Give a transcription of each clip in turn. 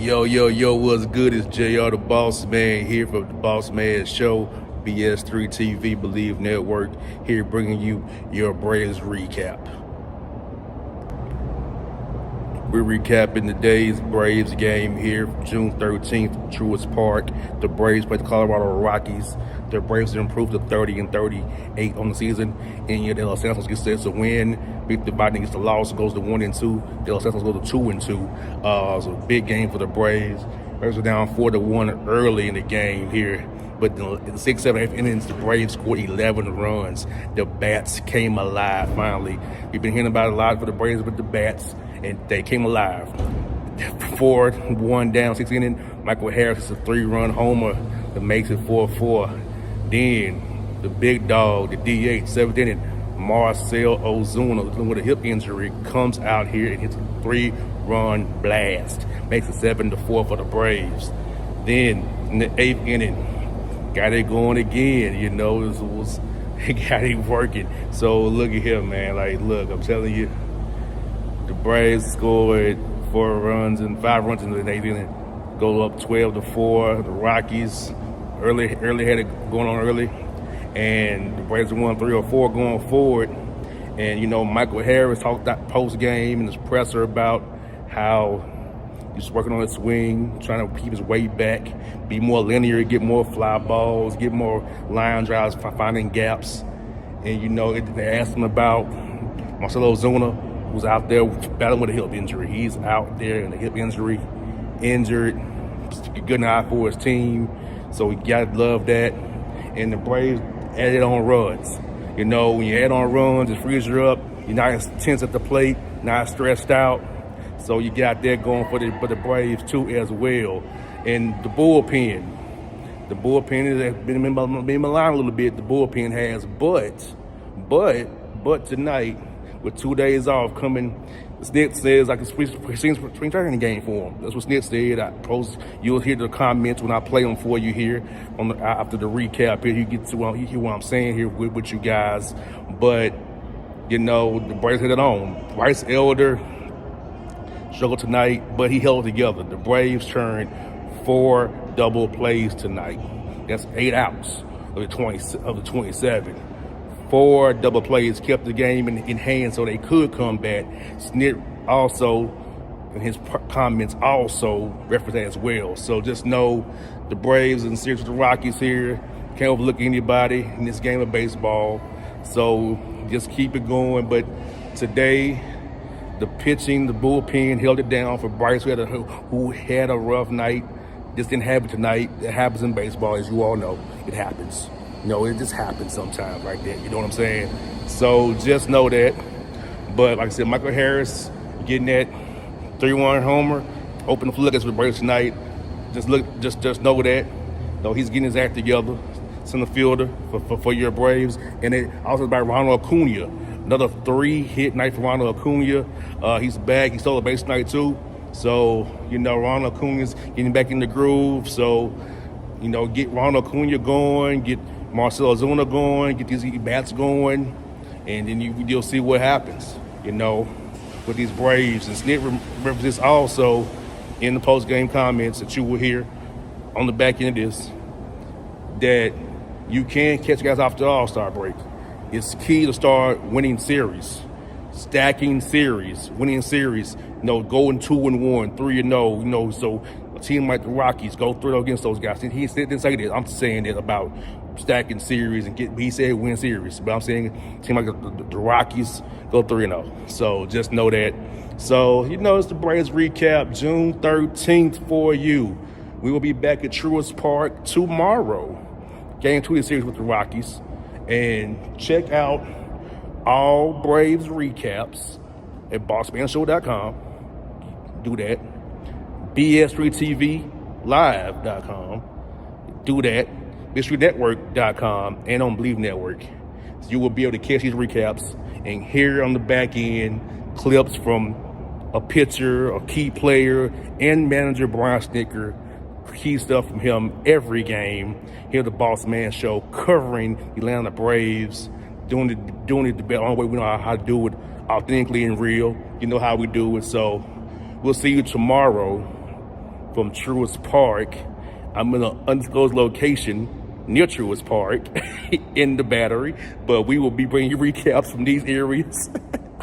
Yo, what's good? It's JR the Boss Man here from the Boss Man Show, BS3 TV, Believe Network, here bringing you your Braves recap. We're recapping today's Braves game here, June 13th, Truist Park. The Braves played the Colorado Rockies. The Braves have improved to 30-38 on the season. And the Los Santos gets a win. The Vodnik gets the loss, goes to 1-2. The Los Santos goes to 2-2. It's a big game for the Braves. Braves are down 4-1 early in the game here. But in the 6th, 7th, 8th innings, the Braves scored 11 runs. The bats came alive finally. We've been hearing about it a lot for the Braves with the bats, and they came alive. 4-1 down, 6th inning. Michael Harris is a 3-run homer that makes it 4-4. Then the big dog, the DH, 7th inning, Marcell Ozuna with a hip injury comes out here and hits a 3-run blast. Makes it 7-4 for the Braves. Then in the 8th inning, got it going again, it got it working. So look at him, man. Look, I'm telling you, the Braves scored 5 runs in the 8th inning, go up 12-4. The Rockies early had it going on early, and the Braves won 3 or 4 going forward. And Michael Harris talked that post game in his presser about how he's working on his swing, trying to keep his weight back, be more linear, get more fly balls, get more line drives, finding gaps. And they asked him about Marcell Ozuna, who's out there battling with a hip injury. He's out there in a hip injury, injured, good eye for his team. So we gotta love that. And the Braves added on runs. When you add on runs, it frees you up. You're not as tense at the plate, not stressed out. So you got that going for the Braves too as well. And the bullpen has been maligned a little bit. The bullpen has, but tonight with 2 days off coming, Snitker says like a spring training game for him. That's what Snitker said. You'll hear the comments when I play them for you here after the recap. Here you hear what I'm saying here with you guys. But the Braves hit it on. Bryce Elder struggled tonight, but he held it together. The Braves turned 4 double plays tonight. That's 8 outs of the 27. 4 double plays kept the game in hand so they could come back. Snit also, in his comments, also referenced that as well. So just know the Braves and series with the Rockies here. Can't overlook anybody in this game of baseball. So just keep it going. But today, the pitching, the bullpen held it down for Bryce, who had a rough night. Just didn't have it tonight. It happens in baseball, as you all know. It happens. It just happens sometimes like that. You know what I'm saying? So just know that. But like I said, Michael Harris getting that 3-1 homer, open the floodgates with the Braves tonight. Just know that. He's getting his act together. Center fielder for your Braves. And it also by Ronald Acuna. Another 3-hit night for Ronald Acuna. He's back. He stole a base tonight too. So, Ronald Acuna's getting back in the groove. So, get Ronald Acuna going, get Marcell Ozuna going, get these bats going, and then you'll see what happens, with these Braves. And Snit referenced this also in the post-game comments that you will hear on the back end of this, that you can catch guys off the All-Star break. It's key to start winning series, stacking series, winning series. Going 2-1, 3-0. So a team like the Rockies go 3-0 against those guys. He didn't say that. I'm saying that about stacking series and he said win series. But I'm saying a team like the Rockies go 3-0. So just know that. So it's the Braves recap, June 13th for you. We will be back at Truist Park tomorrow. Game 2 of the series with the Rockies. And check out all Braves recaps at bossmanshow.com. Do that. BS3TV.live.com. Do that. BS3network.com and on Believe Network. So you will be able to catch these recaps and hear on the back end clips from a pitcher, a key player, and manager Brian Snitker. Key stuff from him every game. Here the Boss Man Show covering the Atlanta Braves, doing it the only way we know how to do it, authentically and real. You know how we do it. So we'll see you tomorrow from Truist Park. I'm in an undisclosed location near Truist Park in the Battery, but we will be bringing you recaps from these areas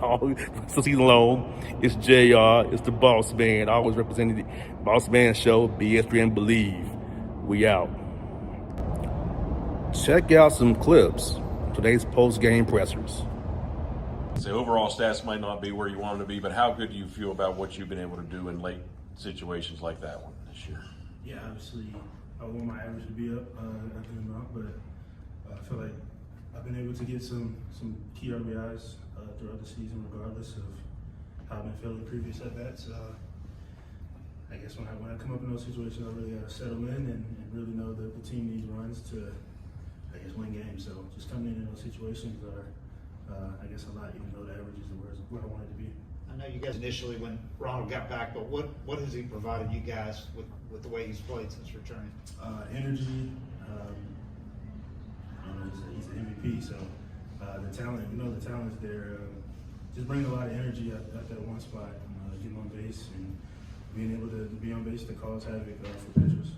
all season long. It's JR, it's the Boss Man, always representing the Boss Man Show, BS3 Believe. We out. Check out some clips, today's post-game pressers. The overall stats might not be where you want them to be, but how good do you feel about what you've been able to do in late situations like that one this year? Yeah, obviously, I want my average to be up a good amount, but I feel like I've been able to get some key RBIs throughout the season, regardless of how I've been feeling previous at bats. I guess when I come up in those situations, I really got to settle in and really know that the team needs runs to, I guess, win games. So just coming in those situations are, I guess, a lot, even though the average is where I want it to be. I know you guys initially when Ronald got back, but what has he provided you guys with the way he's played since returning? Energy. He's an MVP, so the talent, we know the talent's there. Just bringing a lot of energy at that one spot, getting on base and being able to be on base to cause havoc for pitchers.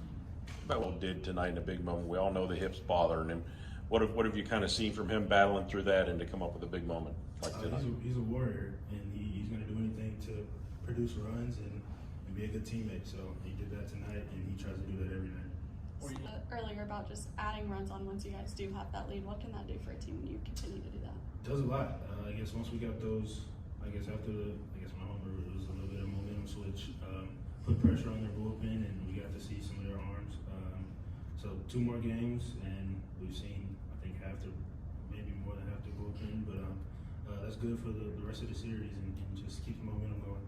About what he did tonight in a big moment. We all know the hips bothering him. What have you kind of seen from him battling through that and to come up with a big moment like tonight? He's a warrior, and he's going to do anything to produce runs and be a good teammate. So he did that tonight, and he tries to do that every night. Earlier about just adding runs on once you guys do have that lead. What can that do for a team when you continue to do that? It does a lot. I guess once we got those, after my homer, it was a little bit of a momentum switch. Put pressure on their bullpen, and we got to see some of their arms. So 2 more games, and we've seen, I think, maybe more than half the bullpen. But that's good for the rest of the series and just keep the momentum going.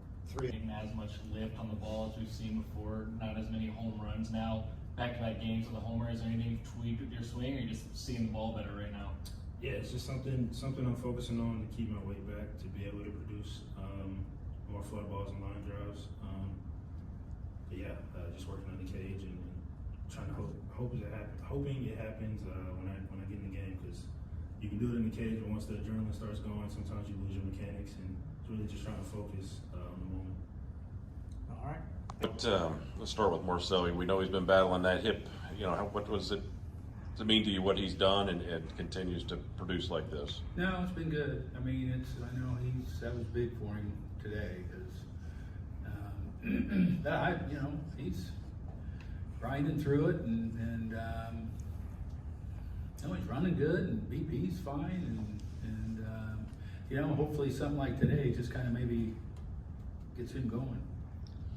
As much lift on the ball as we've seen before, not as many home runs now. Back-to-back games with a homer. Is there anything tweaked with your swing, or are you just seeing the ball better right now? Yeah, it's just something I'm focusing on to keep my weight back, to be able to produce more fly balls and line drives. Just working on the cage and trying to hoping it happens when I get in the game, because you can do it in the cage, but once the adrenaline starts going, sometimes you lose your mechanics, and it's really just trying to focus on the moment. All right. But let's start with Marcelo. We know he's been battling that hip. What does it mean to you what he's done and continues to produce like this? No, it's been good. I mean, I know that was big for him today, because he's grinding through it, and he's running good, and BP's fine, and hopefully something like today just kind of maybe gets him going.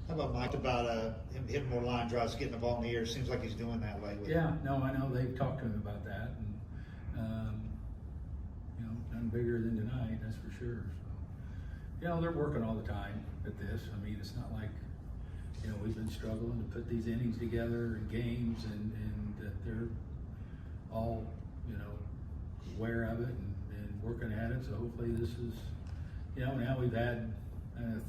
How about Mike, about him hitting more line drives, getting the ball in the air? Seems like he's doing that lately. Yeah, no, I know they've talked to him about that, and none bigger than tonight, that's for sure. So, they're working all the time at this. I mean, it's not like we've been struggling to put these innings together and games, and that they're all aware of it and working at it. So hopefully this is now we've had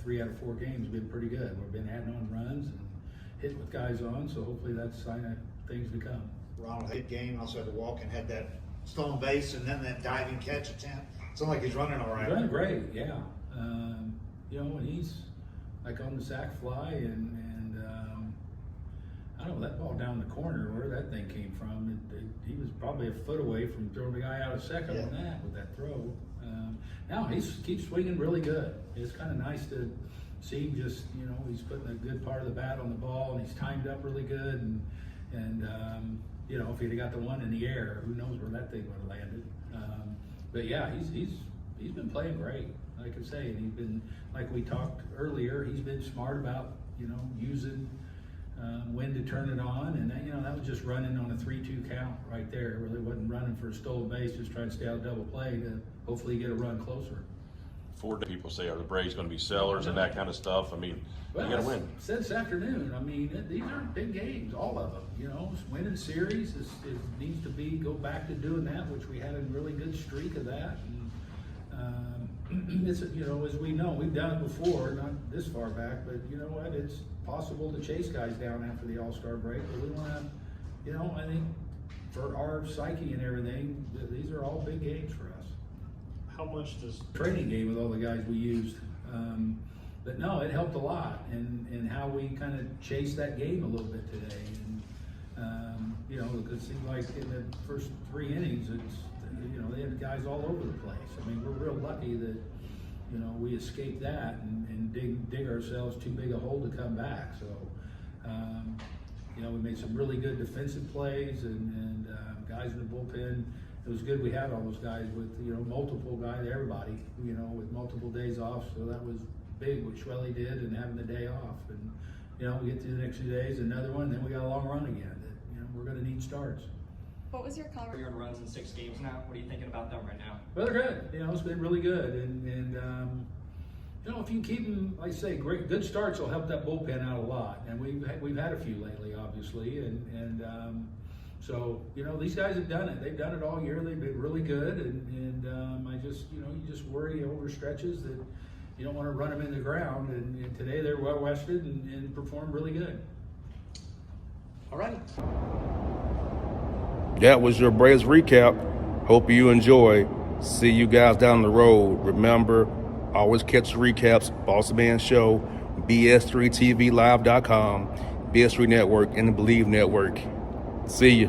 3 out of 4 games been pretty good. We've been adding on runs and hitting with guys on, so hopefully that's a sign of things to come. Ronald hit game, also had to walk and had that stolen base and then that diving catch attempt. It's not like he's running all right. He's running great, yeah. And he's like on the sac fly, and I don't know, that ball down the corner, where that thing came from, he was probably a foot away from throwing the guy out of second on that with that throw. Now he keeps swinging really good. It's kind of nice to see him just, he's putting a good part of the bat on the ball, and he's timed up really good. And if he'd have got the one in the air, who knows where that thing would have landed. But yeah, he's been playing great. Like I say, and he's been, like we talked earlier, he's been smart about, using when to turn it on, and that was just running on a 3-2 count right there. It really wasn't running for a stolen base, just trying to stay out double play to hopefully get a run closer. 4 people say, are the Braves going to be sellers and that kind of stuff? I mean, you got to win. I said this afternoon, I mean, these aren't big games, all of them. Winning series needs to go back to doing that, which we had a really good streak of that. And, as we know, we've done it before, not this far back, but you know what? It's possible to chase guys down after the All-Star break, but we want to, I think for our psyche and everything, these are all big games for us. How much does Training game with all the guys we used, But no, it helped a lot in how we kind of chased that game a little bit today. And, you know, because it seemed like in the first 3 innings, they had guys all over the place. I mean, we're real lucky that, we escaped that and dig ourselves too big a hole to come back. So, we made some really good defensive plays and guys in the bullpen. It was good we had all those guys with, multiple guys, everybody, with multiple days off. So that was big what Schwelly did and having the day off. And, we get through the next few days, another one, then we got a long run again that, we're going to need starts. What was your comment? You're on runs in 6 games now. What are you thinking about them right now? Well, they're good. It's been really good. And if you keep them, like I say, good starts will help that bullpen out a lot. And we've had a few lately, obviously. So, these guys have done it. They've done it all year. They've been really good. And I just, you just worry over stretches that you don't want to run them in the ground. And today they're well rested and performed really good. All right. That was your Braves recap. Hope you enjoy. See you guys down the road. Remember, always catch the recaps. Boss Man Show, BS3TVLive.com, BS3 Network, and the Believe Network. See you.